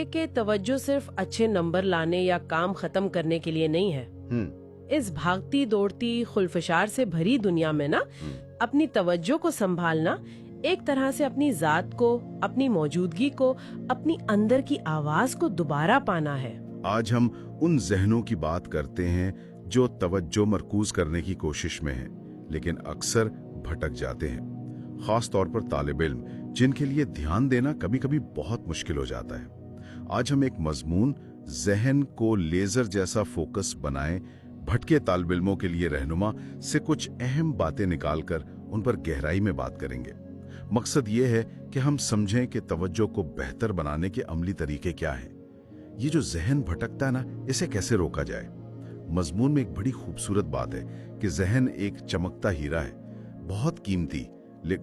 कि तवज्जो सिर्फ अच्छे नंबर लाने या काम खत्म करने के लिए नहीं है। इस भागती दौड़ती खुलफशार से भरी दुनिया में ना अपनी तवज्जो को संभालना एक तरह से अपनी जात को, अपनी मौजूदगी को, अपनी अंदर की आवाज को दोबारा पाना है। आज हम उन जहनों की बात करते हैं जो तवज्जो मरकूज करने की कोशिश में हैं, लेकिन अक्सर भटक जाते हैं। खास तौर पर तालिब इल्म जिनके लिए ध्यान देना कभी-कभी बहुत मुश्किल हो जाता है। आज हम एक मजमून जहन को लेजर जैसा फोकस बनाए भटके तालिब इल्मों के लिए रहनुमा से कुछ अहम बातें निकालकर उन पर गहराई में बात करेंगे। मकसद ये है कि हम समझें कि तवज्जो को बेहतर बनाने के अमली तरीके क्या हैं। ये जो जहन भटकता है ना, इसे कैसे रोका जाए। मजमून में एक बड़ी खूबसूरत बात है कि जहन एक चमकता हीरा है, बहुत कीमती,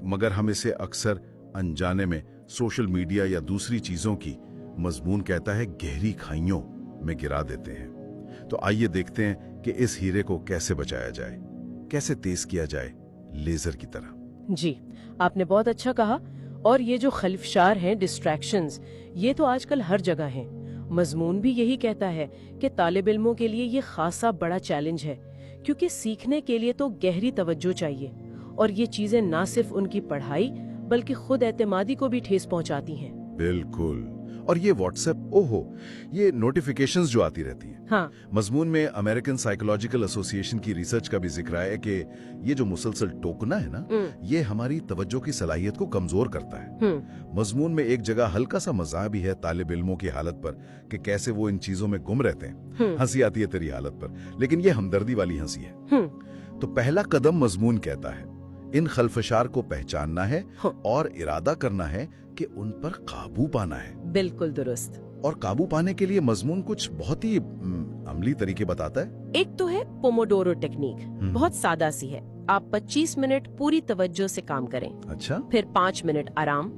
मगर हम इसे अक्सर अनजाने में सोशल मीडिया या दूसरी चीजों की, मजमून कहता है, गहरी खाइयों में गिरा देते हैं। तो आइए देखते हैं कि इस हीरे को कैसे बचाया जाए, कैसे तेज किया जाए लेजर की तरह। जी, आपने बहुत अच्छा कहा। और ये जो खलिफशार हैं, डिस्ट्रैक्शंस, ये तो आजकल हर जगह हैं। मजमून भी यही कहता है कि तालिब इल्मों के लिए ये खासा बड़ा चैलेंज है, क्योंकि सीखने के लिए तो गहरी तवज्जो चाहिए, और ये चीजें ना सिर्फ उनकी पढ़ाई बल्कि खुद एतमादी को भी ठेस पहुंचाती हैं। बिल्कुल। और ये व्हाट्सएप, ओहो, ये नोटिफिकेशंस जो आती रहती हैं। हाँ। मजमून में अमेरिकन साइकोलॉजिकल एसोसिएशन की रिसर्च का भी जिक्र है कि ये जो मुसलसल टोकना है ना, ये हमारी तवज्जो की सलाहियत को कमजोर करता है। मजमून में एक जगह हल्का सा मजाक भी है तालिब इल्मों की हालत पर कि कैसे वो इन चीजों में गुम रहते हैं। हंसी आती है तेरी हालत पर, लेकिन ये हमदर्दी वाली हंसी है। तो पहला कदम, मजमून कहता है, इन खलफशार को पहचानना है और इरादा करना है कि उन पर काबू पाना है। बिल्कुल दुरुस्त। और काबू पाने के लिए मजमून कुछ बहुत ही अमली तरीके बताता है। एक तो है पोमोडोरो टेक्निक, बहुत सादा सी है। आप 25 मिनट पूरी तवज्जो से काम करें। अच्छा। फिर 5 मिनट आराम।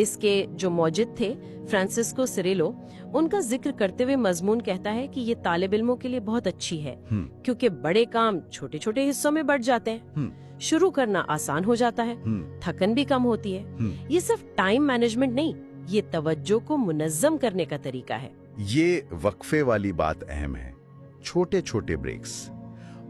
इसके जो मौजिद थे फ्रांसिस्को सिरेलो, उनका जिक्र करते हुए मजमून कहता है कि ये तालिब इल्मों के लिए बहुत अच्छी है, क्योंकि बड़े काम छोटे छोटे हिस्सों में बढ़ जाते हैं। शुरू करना आसान हो जाता है, थकन भी कम होती है। ये सिर्फ टाइम मैनेजमेंट नहीं, ये तवज्जो को मुनज्जम करने का तरीका है। ये वक्फे वाली बात अहम है, छोटे छोटे ब्रेक्स।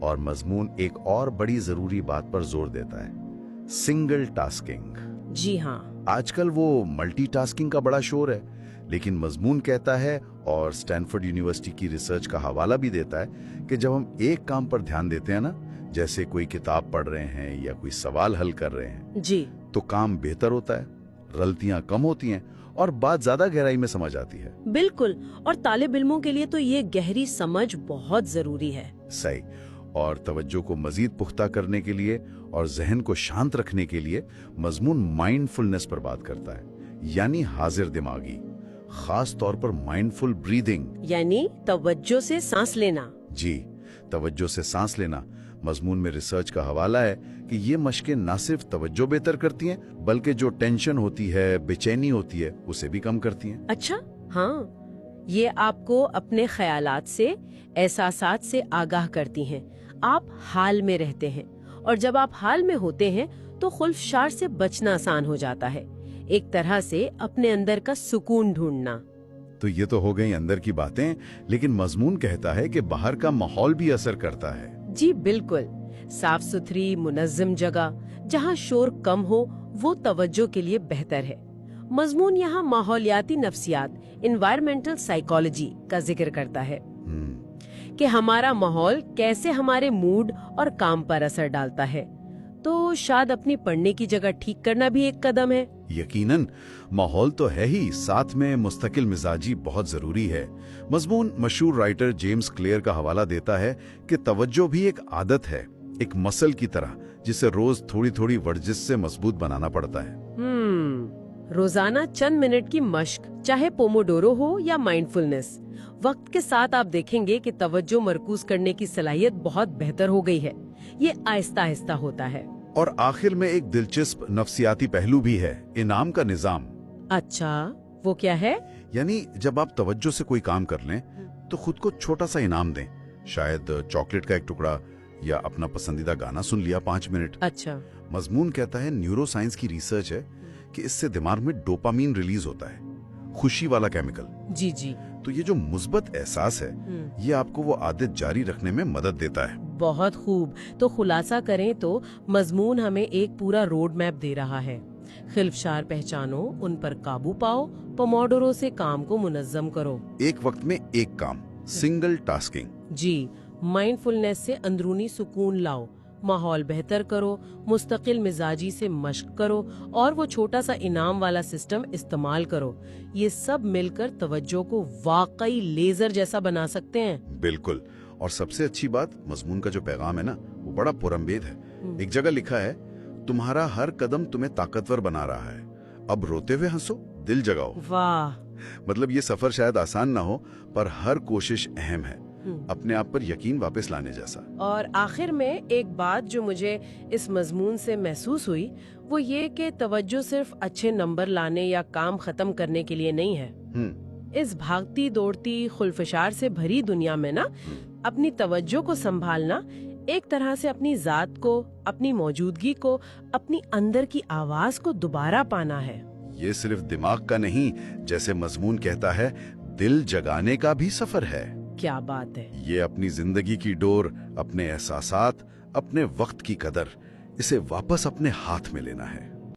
और मजमून एक और बड़ी जरूरी बात पर जोर देता है, सिंगल टास्किंग। जी हाँ, आजकल वो मल्टीटास्किंग का बड़ा शोर है, लेकिन मजमून कहता है, और स्टैनफोर्ड यूनिवर्सिटी की रिसर्च का हवाला भी देता है, कि जब हम एक काम पर ध्यान देते हैं ना, जैसे कोई किताब पढ़ रहे हैं या कोई सवाल हल कर रहे हैं जी, तो काम बेहतर होता है, गलतियां कम होती हैं और बात ज्यादा गहराई में समझ आती है। बिल्कुल। और तालिब इल्मों के लिए तो ये गहरी समझ बहुत जरूरी है। सही। और तवज्जो को मजीद पुख्ता करने के लिए और जहन को शांत रखने के लिए मजमून माइंडफुलनेस पर बात करता है, यानी हाजिर दिमागी, खास तौर पर माइंडफुल ब्रीदिंग, यानी तवज्जो से सांस लेना। जी, तवज्जो से सांस लेना। मजमून में रिसर्च का हवाला है कि ये मशकें न सिर्फ तवज्जो बेहतर करती हैं, बल्कि जो टेंशन होती है, बेचैनी होती है, उसे भी कम करती हैं। अच्छा, हाँ, ये आपको अपने ख्यालात से, एहसासात से आगाह करती हैं। आप हाल में रहते हैं, और जब आप हाल में होते हैं तो खुल्फशार से बचना आसान हो जाता है, एक तरह से अपने अंदर का सुकून ढूंढना। तो ये तो हो गई अंदर की बातें, लेकिन मजमून कहता है कि बाहर का माहौल भी असर करता है। जी बिल्कुल। साफ सुथरी मुनज्जम जगह जहाँ शोर कम हो, वो तवज्जो के लिए बेहतर है। मजमून यहाँ माहौलियाती नफ्सियात, एनवायरमेंटल साइकोलॉजी का जिक्र करता है कि हमारा माहौल कैसे हमारे मूड और काम पर असर डालता है। तो शायद अपनी पढ़ने की जगह ठीक करना भी एक कदम है। यकीनन, माहौल तो है ही, साथ में मुस्तकिल मिजाजी बहुत जरूरी है। मजमून मशहूर राइटर जेम्स क्लियर का हवाला देता है कि तवज्जो भी एक आदत है, एक मसल की तरह, जिसे रोज थोड़ी थोड़ी वर्जिश से मजबूत बनाना पड़ता है। रोजाना चंद मिनट की मश्क, चाहे पोमोडोरो हो या माइंडफुलनेस, वक्त के साथ आप देखेंगे कि तवज्जो मरकूज करने की सलाहियत बहुत बेहतर हो गई है। ये आहिस्ता आहिस्ता होता है। और आखिर में एक दिलचस्प नफ्सियाती पहलू भी है, इनाम का निजाम। अच्छा, वो क्या है? यानी जब आप तवज्जो से कोई काम कर लें तो खुद को छोटा सा इनाम दें, शायद चॉकलेट का एक टुकड़ा या अपना पसंदीदा गाना सुन लिया 5 मिनट। अच्छा। मजमून कहता है, न्यूरो साइंस की रिसर्च है कि इससे दिमाग में डोपामीन रिलीज होता है, खुशी वाला केमिकल। जी जी। तो ये जो मुस्बत एहसास है, ये आपको वो आदत जारी रखने में मदद देता है। बहुत खूब। तो खुलासा करें तो मजमून हमें एक पूरा रोड मैप दे रहा है। खिलफशार पहचानो, उन पर काबू पाओ, पोमोडोरो से काम को मुनज्जम करो। एक वक्त में एक काम, सिंगल टास्किंग। जी। माइंडफुलनेस से अंदरूनी सुकून लाओ, माहौल बेहतर करो, मुस्तकिल मिजाजी से मश्क करो और वो छोटा सा इनाम वाला सिस्टम इस्तेमाल करो। ये सब मिलकर तवज्जो को वाकई लेजर जैसा बना सकते हैं। बिल्कुल। और सबसे अच्छी बात, मजमून का जो पैगाम है ना, वो बड़ा पुरअम्बेद है। एक जगह लिखा है, तुम्हारा हर कदम तुम्हें ताकतवर बना रहा है, अब रोते हुए हंसो, दिल जगाओ। वाह। मतलब ये सफर शायद आसान ना हो, पर हर कोशिश अहम है, अपने आप पर यकीन वापस लाने जैसा। और आखिर में एक बात जो मुझे इस मजमून से महसूस हुई, वो ये कि तवज्जो सिर्फ अच्छे नंबर लाने या काम खत्म करने के लिए नहीं है। इस भागती दौड़ती खुलफशार से भरी दुनिया में ना, अपनी तवज्जो को संभालना एक तरह से अपनी जात को, अपनी मौजूदगी को, अपनी अंदर की आवाज को दोबारा पाना है। ये सिर्फ दिमाग का नहीं, जैसे मजमून कहता है, दिल जगाने का भी सफर है। क्या बात है। ये अपनी जिंदगी की डोर, अपने एहसासात, अपने वक्त की कदर, इसे वापस अपने हाथ में लेना है।